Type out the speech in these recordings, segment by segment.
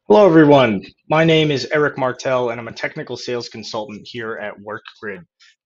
Hello, everyone. My name is Eric Martel, and I'm a technical sales consultant here at Workgrid.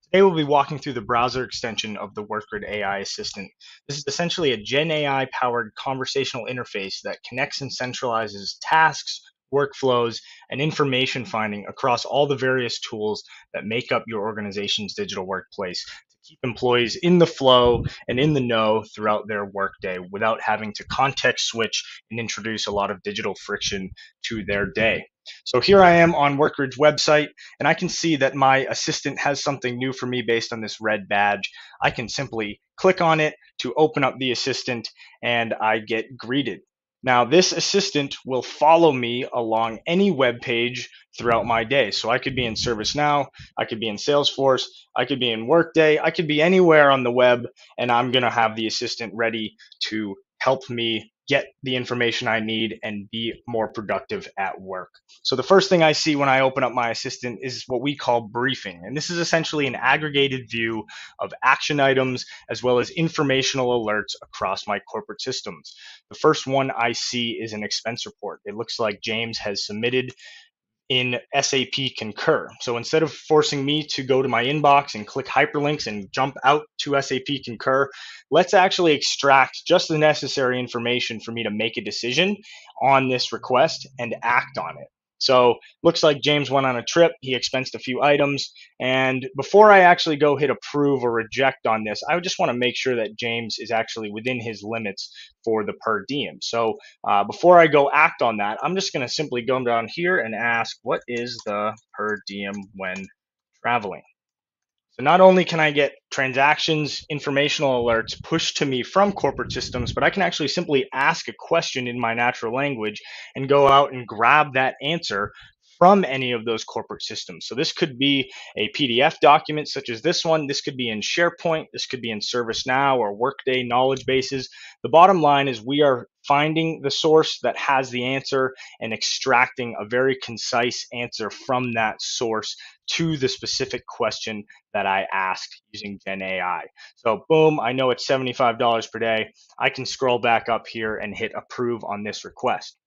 Today, we'll be walking through the browser extension of the Workgrid AI Assistant. This is essentially a Gen AI powered conversational interface that connects and centralizes tasks, workflows, and information finding across all the various tools that make up your organization's digital workplace to keep employees in the flow and in the know throughout their workday without having to context switch and introduce a lot of digital friction to their day. So here I am on Workridge website, and I can see that my assistant has something new for me based on this red badge. I can simply click on it to open up the assistant, and I get greeted. Now, this assistant will follow me along any web page throughout my day. So I could be in ServiceNow, I could be in Salesforce, I could be in Workday, I could be anywhere on the web, and I'm going to have the assistant ready to help me get the information I need and be more productive at work. So the first thing I see when I open up my assistant is what we call briefing. And this is essentially an aggregated view of action items as well as informational alerts across my corporate systems. The first one I see is an expense report. It looks like James has submitted in SAP Concur. So instead of forcing me to go to my inbox and click hyperlinks and jump out to SAP Concur, let's actually extract just the necessary information for me to make a decision on this request and act on it. So looks like James went on a trip, he expensed a few items, and before I actually go hit approve or reject on this, I just want to make sure that James is actually within his limits for the per diem. So before I go act on that, I'm just going to simply go down here and ask, what is the per diem when traveling? So not only can I get transactions, informational alerts pushed to me from corporate systems, but I can actually simply ask a question in my natural language and go out and grab that answer from any of those corporate systems. So this could be a PDF document such as this one. This could be in SharePoint. This could be in ServiceNow or Workday knowledge bases. The bottom line is we are finding the source that has the answer and extracting a very concise answer from that source to the specific question that I asked using Gen AI. So boom, I know it's $75 per day. I can scroll back up here and hit approve on this request.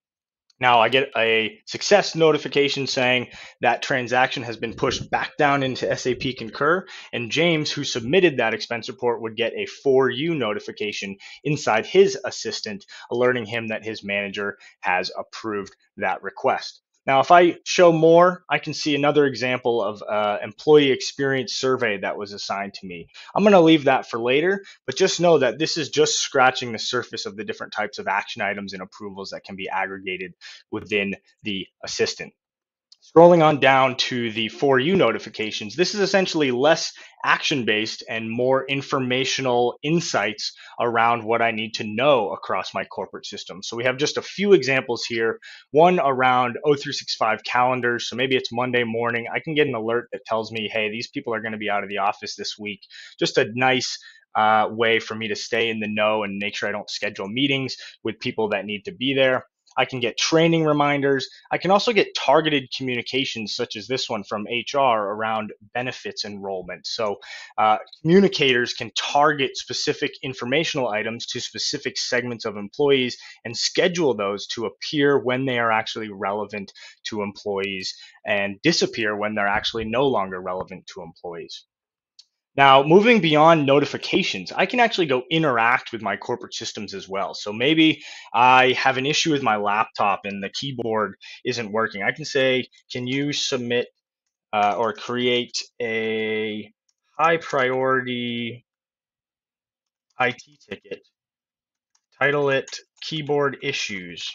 Now I get a success notification saying that transaction has been pushed back down into SAP Concur, and James, who submitted that expense report, would get a for you notification inside his assistant, alerting him that his manager has approved that request. Now, if I show more, I can see another example of employee experience survey that was assigned to me. I'm going to leave that for later, but just know that this is just scratching the surface of the different types of action items and approvals that can be aggregated within the assistant. Scrolling on down to the For You notifications, this is essentially less action based and more informational insights around what I need to know across my corporate system. So we have just a few examples here. One around O365 calendars. So maybe it's Monday morning. I can get an alert that tells me, hey, these people are going to be out of the office this week. Just a nice way for me to stay in the know and make sure I don't schedule meetings with people that need to be there. I can get training reminders. I can also get targeted communications such as this one from HR around benefits enrollment. So communicators can target specific informational items to specific segments of employees and schedule those to appear when they are actually relevant to employees and disappear when they're actually no longer relevant to employees. Now, moving beyond notifications, I can actually go interact with my corporate systems as well. So maybe I have an issue with my laptop and the keyboard isn't working. I can say, can you submit or create a high priority IT ticket, title it keyboard issues.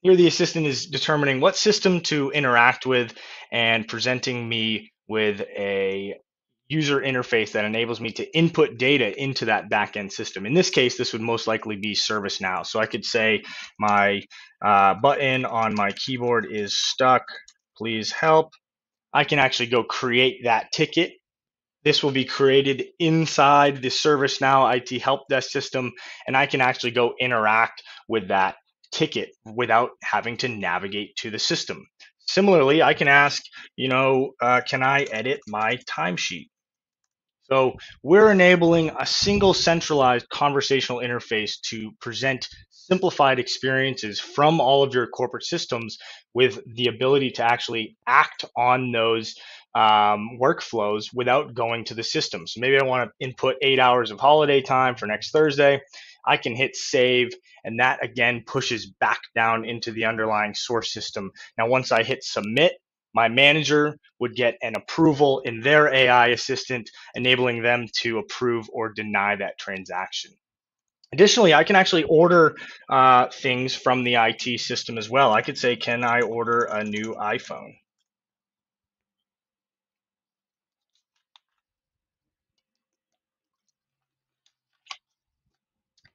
Here, the assistant is determining what system to interact with and presenting me with a user interface that enables me to input data into that backend system. In this case, this would most likely be ServiceNow. So I could say my button on my keyboard is stuck, please help. I can actually go create that ticket. This will be created inside the ServiceNow IT help desk system, and I can actually go interact with that ticket without having to navigate to the system. Similarly, I can ask, can I edit my timesheet? So we're enabling a single centralized conversational interface to present simplified experiences from all of your corporate systems with the ability to actually act on those workflows without going to the system. So maybe I want to input 8 hours of holiday time for next Thursday. I can hit save, and that again pushes back down into the underlying source system. Now, once I hit submit, my manager would get an approval in their AI assistant, enabling them to approve or deny that transaction. Additionally, I can actually order things from the IT system as well. I could say, can I order a new iPhone?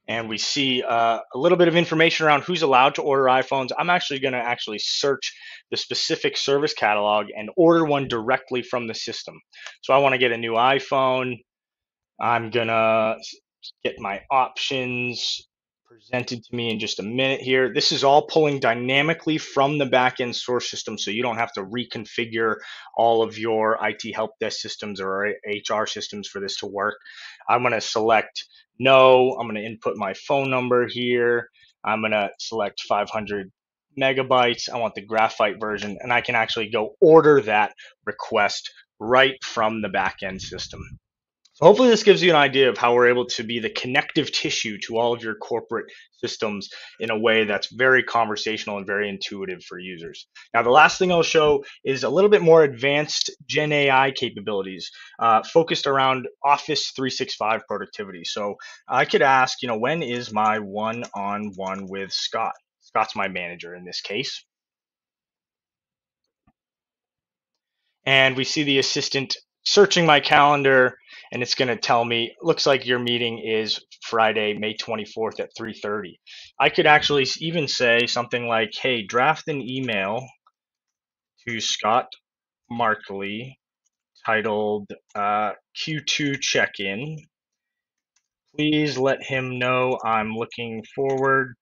And we see a little bit of information around who's allowed to order iPhones. I'm actually going to actually search the specific service catalog and order one directly from the system. So I want to get a new iPhone. I'm gonna get my options presented to me in just a minute here. This is all pulling dynamically from the backend source system, so you don't have to reconfigure all of your IT help desk systems or HR systems for this to work. I'm gonna select no. I'm gonna input my phone number here. I'm gonna select 500 megabytes. I want the graphite version, and I can actually go order that request right from the backend system. So hopefully this gives you an idea of how we're able to be the connective tissue to all of your corporate systems in a way that's very conversational and very intuitive for users. Now, the last thing I'll show is a little bit more advanced Gen AI capabilities focused around Office 365 productivity. So I could ask, when is my one-on-one with Scott? Scott's my manager in this case. And we see the assistant searching my calendar, and it's going to tell me, looks like your meeting is Friday, May 24th at 3:30. I could actually even say something like, hey, draft an email to Scott Markley titled Q2 check-in. Please let him know I'm looking forward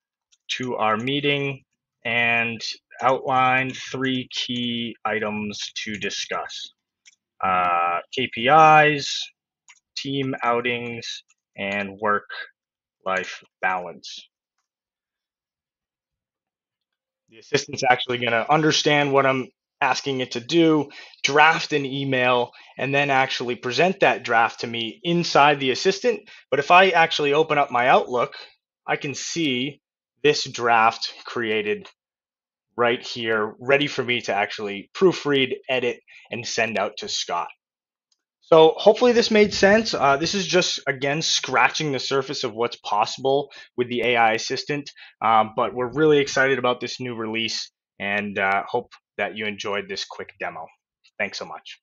to our meeting and outline 3 key items to discuss. KPIs, team outings, and work life balance. The assistant's actually going to understand what I'm asking it to do, draft an email, and then actually present that draft to me inside the assistant. But if I actually open up my Outlook, I can see this draft created right here, ready for me to actually proofread, edit, and send out to Scott. So hopefully this made sense. This is just, again, scratching the surface of what's possible with the AI assistant, but we're really excited about this new release and hope that you enjoyed this quick demo. Thanks so much.